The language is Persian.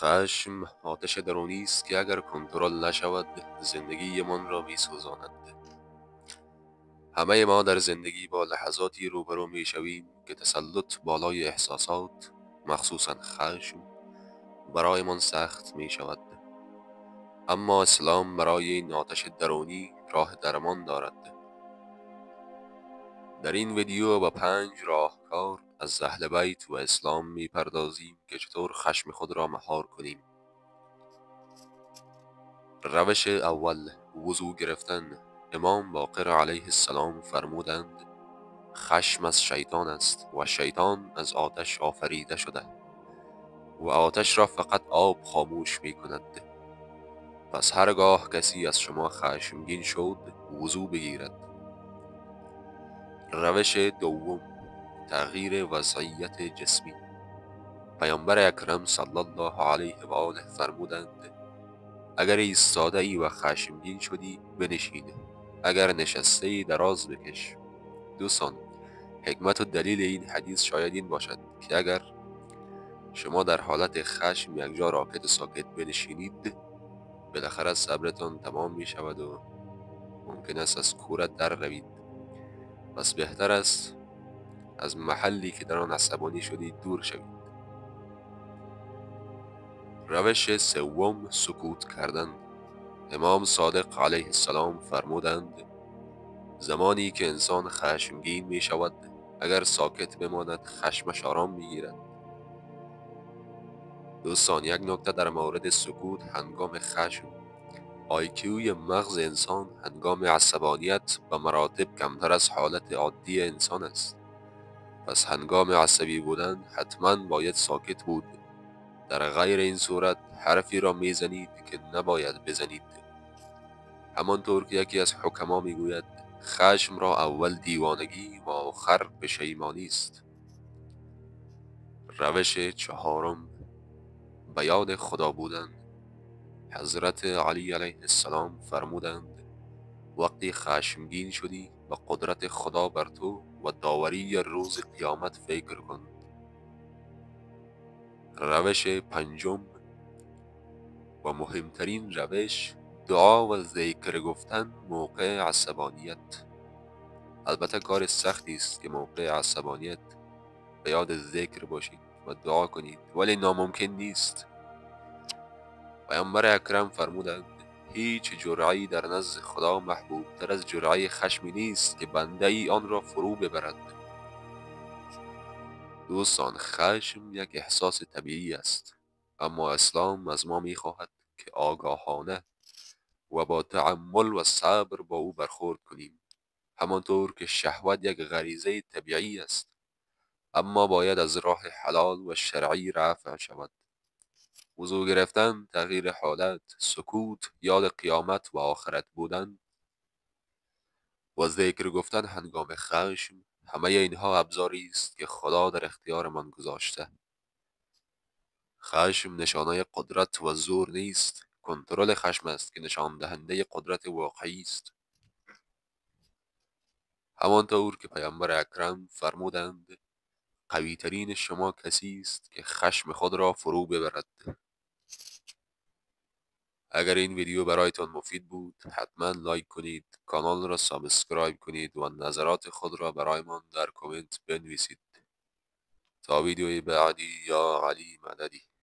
خشم آتش درونی است که اگر کنترل نشود زندگیمان را می‌سوزاند. همه ما در زندگی با لحظاتی روبرو می‌شویم که تسلط بالای احساسات، مخصوصاً خشم، برایمان سخت می‌شود. اما اسلام برای این آتش درونی راه درمان دارد. در این ویدیو با 5 راهکار از اهل بیت و اسلام می‌پردازیم که چطور خشم خود را مهار کنیم. روش اول، وضو گرفتن. امام باقر علیه السلام فرمودند خشم از شیطان است و شیطان از آتش آفریده شده و آتش را فقط آب خاموش می کند. پس هرگاه کسی از شما خشمگین شد وضو بگیرد. روش دوم، تغییر وضعیت جسمی. پیامبر اکرم صلی الله علیه و آله فرمودند اگر ایستاده ای و خشمگین شدی بنشین، اگر نشسته ای دراز بکش. دوستان، حکمت و دلیل این حدیث شاید این باشد که اگر شما در حالت خشم یک جا راکد و ساکت بنشینید بالاخره صبرتان تمام می شود و ممکن است از کورت در روید. پس بهتر است از محلی که در آن عصبانی شدید دور شوید. روش سوم، سکوت کردن. امام صادق علیه السلام فرمودند زمانی که انسان خشمگین می شود اگر ساکت بماند خشمش آرام می گیرد. دوستان، یک نکته در مورد سکوت هنگام خشم. آیکیوی مغز انسان هنگام عصبانیت به مراتب کمتر از حالت عادی انسان است. پس هنگام عصبی بودن حتما باید ساکت بود. در غیر این صورت حرفی را میزنید که نباید بزنید. همانطور که یکی از حکما میگوید خشم را اول دیوانگی و آخر پشیمانی است. روش چهارم، به یاد خدا بودن. حضرت علی علیه السلام فرمودند وقتی خشمگین شدی به قدرت خدا بر تو و داوری روز قیامت فکر کن. روش پنجم و مهمترین روش، دعا و ذکر گفتن موقع عصبانیت. البته کار سختی است که موقع عصبانیت به یاد ذکر باشید و دعا کنید، ولی ناممکن نیست. پیامبر اکرم فرمودند هیچ جرعه‌ای در نزد خدا محبوب تر از جرعه خشمی نیست که بنده ای آن را فرو ببرد. دوستان، خشم یک احساس طبیعی است، اما اسلام از ما می‌خواهد که آگاهانه و با تأمل و صبر با او برخورد کنیم. همانطور که شهوت یک غریزه طبیعی است، اما باید از راه حلال و شرعی رفع شود. وضو گرفتن، تغییر حالت، سکوت، یاد قیامت و آخرت بودن و ذکر گفتن هنگام خشم، همه اینها ابزاری است که خدا در اختیار من گذاشته. خشم نشانه قدرت و زور نیست، کنترل خشم است که نشان دهنده قدرت واقعی است. همانطور که پیامبر اکرم فرمودند قوی ترین شما کسی است که خشم خود را فرو ببرد. اگر این ویدیو برایتان مفید بود حتما لایک کنید، کانال را سابسکرایب کنید و نظرات خود را برایمان در کامنت بنویسید. تا ویدیوی بعدی، یا علی مددی.